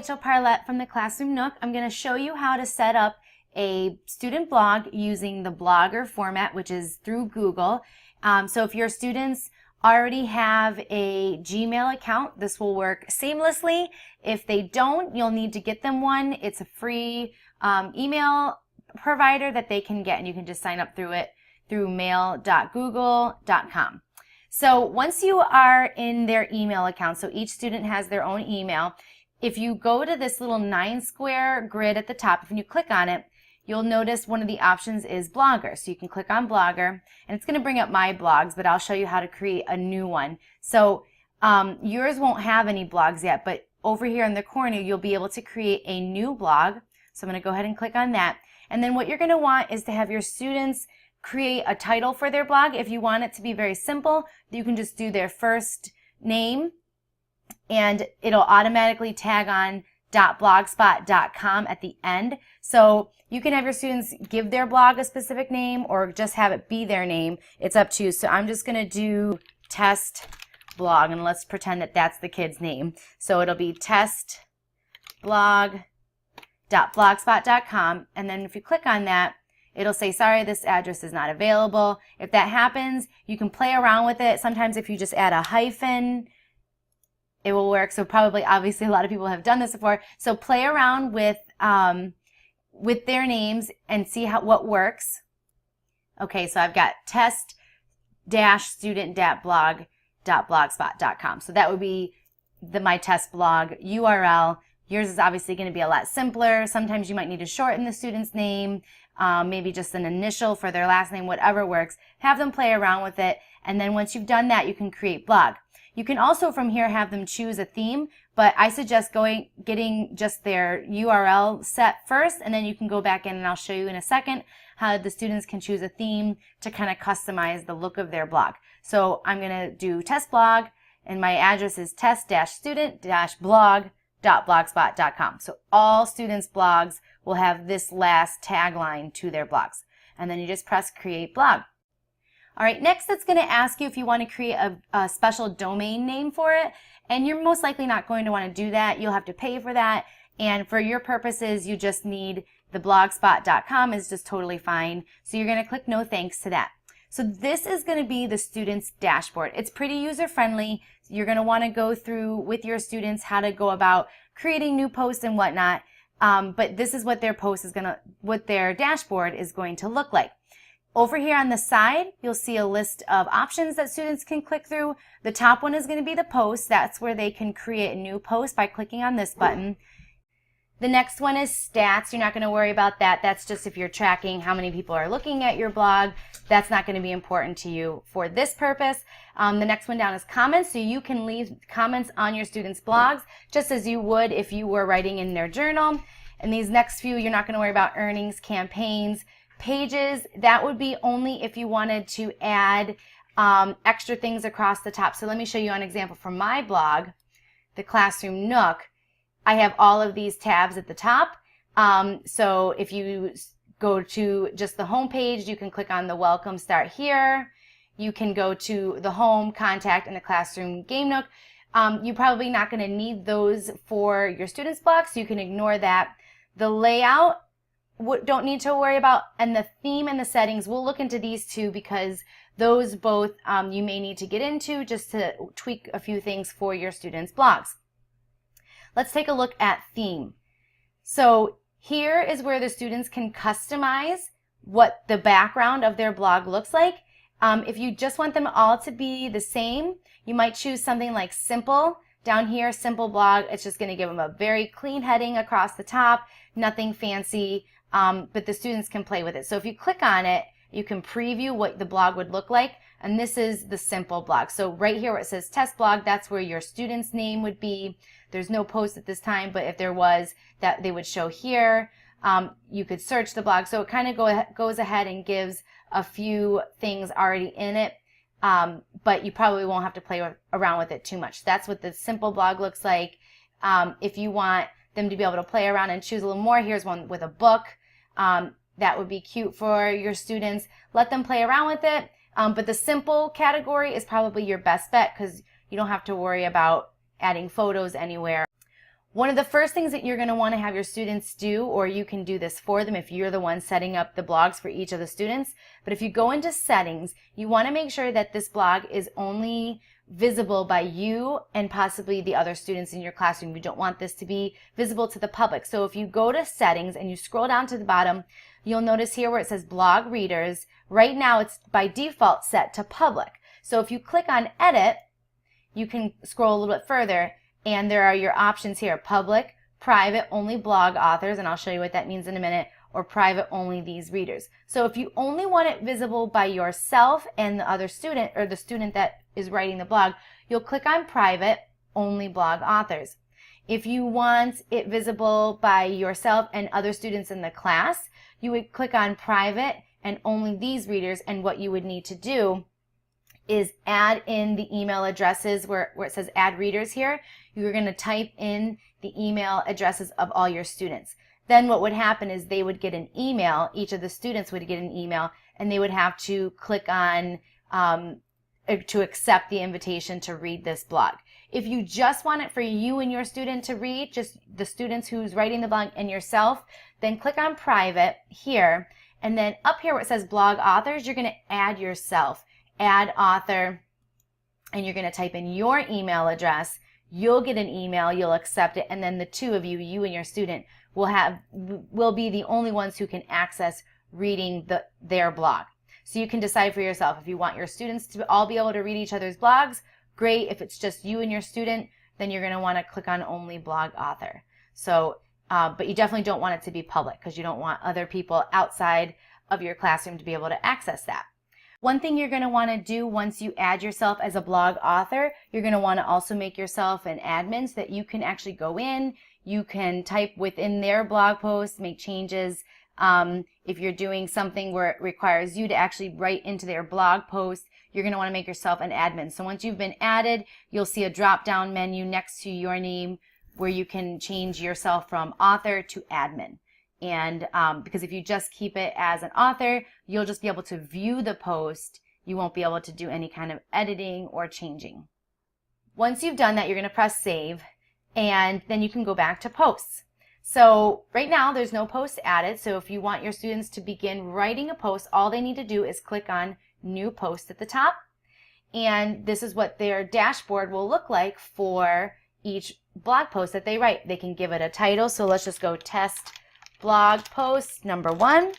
Rachel Parlett from the Classroom Nook. I'm going to show you how to set up a student blog using the Blogger format, which is through Google. So if your students already have a Gmail account, this will work seamlessly. If they don't, you'll need to get them one. It's a free email provider that they can get, and you can just sign up through it through mail.google.com. So once you are in their email account, so each student has their own email, if you go to this little 9-square grid at the top, if you click on it, you'll notice one of the options is Blogger. So you can click on Blogger, and it's going to bring up my blogs, but I'll show you how to create a new one. So yours won't have any blogs yet, but over here in the corner, you'll be able to create a new blog. So I'm going to go ahead and click on that. And then what you're going to want is to have your students create a title for their blog. If you want it to be very simple, you can just do their first name, and it'll automatically tag on .blogspot.com at the end. So you can have your students give their blog a specific name or just have it be their name. It's up to you. So I'm just going to do test blog, and let's pretend that that's the kid's name. So it'll be testblog.blogspot.com, and then if you click on that, it'll say, sorry, this address is not available. If that happens, you can play around with it. Sometimes if you just add a hyphen, it will work. So probably, obviously, a lot of people have done this before. So play around with their names and see what works. Okay, so I've got test-student.blog.blogspot.com. So that would be my test blog URL. Yours is obviously going to be a lot simpler. Sometimes you might need to shorten the student's name, maybe just an initial for their last name, whatever works. Have them play around with it, and then once you've done that, you can create blog. You can also from here have them choose a theme, but I suggest getting just their URL set first, and then you can go back in, and I'll show you in a second how the students can choose a theme to kind of customize the look of their blog. So I'm going to do test blog, and my address is test-student-blog.blogspot.com. So all students' blogs will have this last tagline to their blogs. And then you just press create blog. All right, next it's going to ask you if you want to create a special domain name for it. And you're most likely not going to want to do that. You'll have to pay for that. And for your purposes, you just need the blogspot.com is just totally fine. So you're going to click no thanks to that. So this is going to be the student's dashboard. It's pretty user-friendly. You're going to want to go through with your students how to go about creating new posts and whatnot. But this is what their what their dashboard is going to look like. Over here on the side, you'll see a list of options that students can click through. The top one is going to be the post. That's where they can create a new post by clicking on this button. The next one is stats. You're not going to worry about that. That's just if you're tracking how many people are looking at your blog. That's not going to be important to you for this purpose. The next one down is comments. So you can leave comments on your students' blogs just as you would if you were writing in their journal. And these next few, you're not going to worry about earnings, campaigns, pages. That would be only if you wanted to add extra things across the top. So let me show you an example from my blog, the Classroom Nook. I have all of these tabs at the top. So if you go to just the home page, you can click on the Welcome Start Here. You can go to the Home, Contact, and the Classroom Game Nook. You're probably not going to need those for your students' blog, so you can ignore that. The layout, don't need to worry about, and the theme and the settings, we'll look into these two because those both you may need to get into just to tweak a few things for your students' blogs. Let's take a look at theme. So here is where the students can customize what the background of their blog looks like. If you just want them all to be the same, you might choose something like simple. Down here, simple blog, it's just going to give them a very clean heading across the top, nothing fancy, but the students can play with it. So if you click on it, you can preview what the blog would look like, and this is the simple blog. So right here where it says test blog, that's where your student's name would be. There's no post at this time, but if there was, that they would show here. You could search the blog. So it kind of goes ahead and gives a few things already in it, but you probably won't have to play around with it too much. That's what the simple blog looks like. If you want them to be able to play around and choose a little more, here's one with a book. That would be cute for your students. Let them play around with it. But the simple category is probably your best bet because you don't have to worry about adding photos anywhere. One of the first things that you're going to want to have your students do, or you can do this for them if you're the one setting up the blogs for each of the students, but if you go into settings, you want to make sure that this blog is only visible by you and possibly the other students in your classroom. You don't want this to be visible to the public. So if you go to settings and you scroll down to the bottom, you'll notice here where it says blog readers, right now it's by default set to public. So if you click on edit, you can scroll a little bit further and there are your options here: public, private, only blog authors, and I'll show you what that means in a minute, or private, only these readers. So if you only want it visible by yourself and the other student, or the student that is writing the blog, you'll click on private, only blog authors. If you want it visible by yourself and other students in the class, you would click on private and only these readers, and what you would need to do is add in the email addresses where it says add readers here. You're going to type in the email addresses of all your students. Then what would happen is they would get an email, each of the students would get an email, and they would have to click on to accept the invitation to read this blog. If you just want it for you and your student to read, just the students who's writing the blog and yourself, then click on private here, and then up here where it says blog authors, you're going to add yourself. Add author, and you're going to type in your email address. You'll get an email, you'll accept it, and then the two of you, you and your student, will be the only ones who can access reading their blog. So you can decide for yourself if you want your students to all be able to read each other's blogs. Great. If it's just you and your student, then you're going to want to click on only blog author. So, but you definitely don't want it to be public because you don't want other people outside of your classroom to be able to access that. One thing you're going to want to do once you add yourself as a blog author, you're going to want to also make yourself an admin so that you can actually go in, you can type within their blog posts, make changes. If you're doing something where it requires you to actually write into their blog post, you're going to want to make yourself an admin. So once you've been added, you'll see a drop-down menu next to your name where you can change yourself from author to admin. And because if you just keep it as an author, you'll just be able to view the post. You won't be able to do any kind of editing or changing. Once you've done that, you're going to press save, and then you can go back to posts. So right now there's no post added. So if you want your students to begin writing a post, all they need to do is click on new post at the top. And this is what their dashboard will look like for each blog post that they write. They can give it a title. So let's just go test blog post number 1,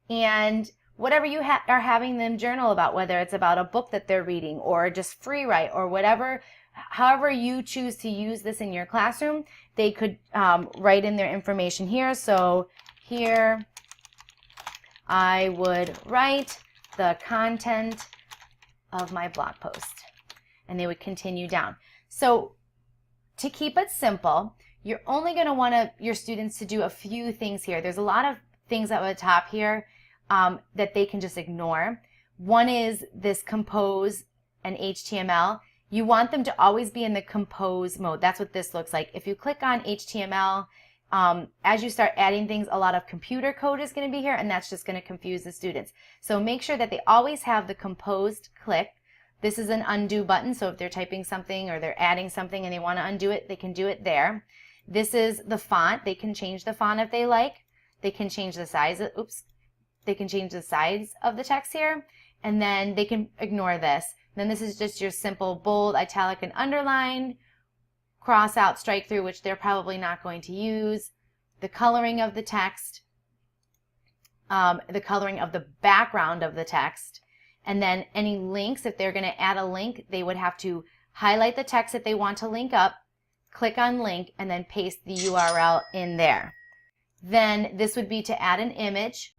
and whatever you are having them journal about, whether it's about a book that they're reading or just free write or whatever, however you choose to use this in your classroom, they could write in their information here. So here I would write the content of my blog post, and they would continue down. So to keep it simple, you're only going to want your students to do a few things here. There's a lot of things at the top here that they can just ignore. One is this compose and HTML. You want them to always be in the compose mode. That's what this looks like. If you click on HTML, as you start adding things, a lot of computer code is going to be here, and that's just going to confuse the students. So make sure that they always have the composed click. This is an undo button, so if they're typing something or they're adding something and they want to undo it, they can do it there. This is the font. They can change the font if they like. They can change the size. They can change the size of the text here, and then they can ignore this. Then this is just your simple bold, italic, and underline, cross out, strike through, which they're probably not going to use, the coloring of the text, the coloring of the background of the text, and then any links. If they're going to add a link, they would have to highlight the text that they want to link up, click on link, and then paste the URL in there. Then this would be to add an image.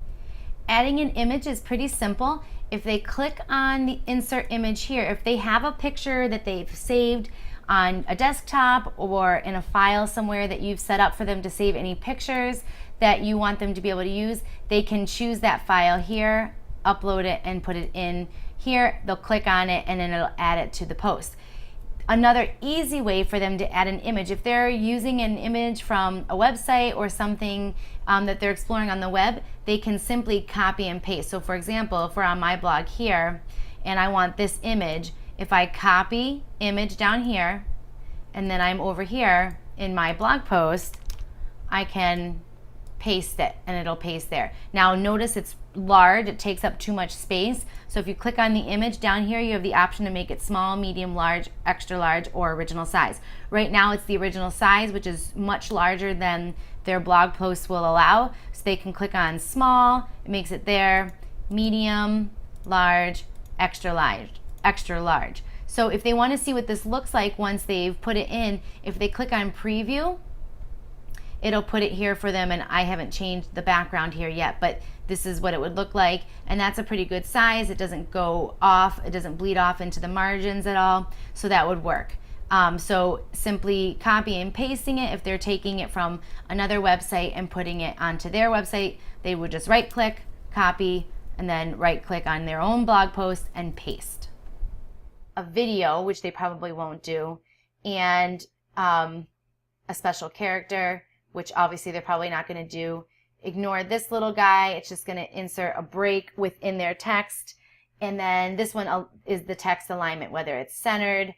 Adding an image is pretty simple. If they click on the insert image here, if they have a picture that they've saved on a desktop or in a file somewhere that you've set up for them to save any pictures that you want them to be able to use, they can choose that file here, upload it, and put it in here. They'll click on it, and then it'll add it to the post. Another easy way for them to add an image, if they're using an image from a website or something that they're exploring on the web, they can simply copy and paste. So for example, if we're on my blog here and I want this image, if I copy image down here and then I'm over here in my blog post, I can paste it and it'll paste there. Now notice it's large, it takes up too much space. So if you click on the image down here, you have the option to make it small, medium, large, extra large, or original size. Right now it's the original size, which is much larger than their blog posts will allow. So they can click on small, it makes it there, medium, large, extra large, extra large. So if they want to see what this looks like once they've put it in, if they click on preview, it'll put it here for them, and I haven't changed the background here yet, but this is what it would look like, and that's a pretty good size. It doesn't go off, it doesn't bleed off into the margins at all, so that would work. So simply copy and pasting it. If they're taking it from another website and putting it onto their website, they would just right click, copy, and then right click on their own blog post and paste. A video, which they probably won't do, and a special character, which obviously they're probably not going to do. Ignore this little guy. It's just going to insert a break within their text. And then this one is the text alignment, whether it's centered,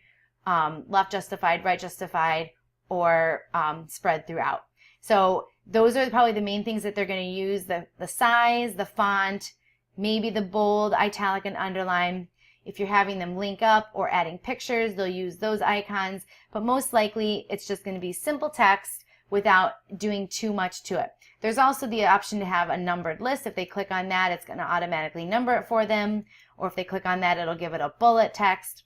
left justified, right justified, or spread throughout. So those are probably the main things that they're going to use. The size, the font, maybe the bold, italic, and underline. If you're having them link up or adding pictures, they'll use those icons. But most likely, it's just going to be simple text without doing too much to it. There's also the option to have a numbered list. If they click on that, it's going to automatically number it for them. Or if they click on that, it'll give it a bullet text.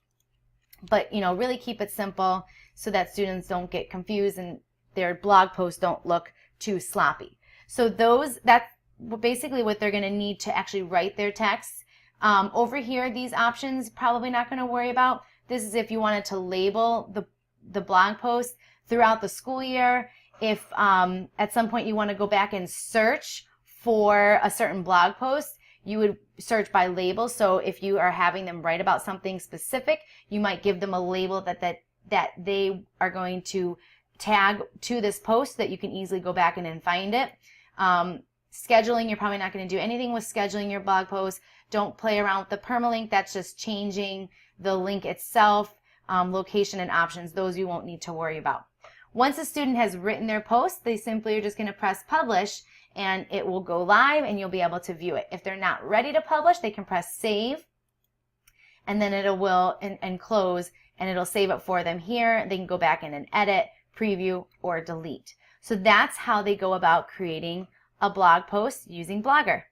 But, you know, really keep it simple so that students don't get confused and their blog posts don't look too sloppy. So that's basically what they're going to need to actually write their texts. Over here, these options, probably not going to worry about. This is if you wanted to label the blog post throughout the school year. If at some point you want to go back and search for a certain blog post, you would search by label. So if you are having them write about something specific, you might give them a label that they are going to tag to this post so that you can easily go back and find it. Scheduling, you're probably not going to do anything with scheduling your blog post. Don't play around with the permalink. That's just changing the link itself. Location and options, those you won't need to worry about. Once a student has written their post, they simply are just going to press publish and it will go live and you'll be able to view it. If they're not ready to publish, they can press save and then it will and close and it'll save it for them here. They can go back in and edit, preview, or delete. So that's how they go about creating a blog post using Blogger.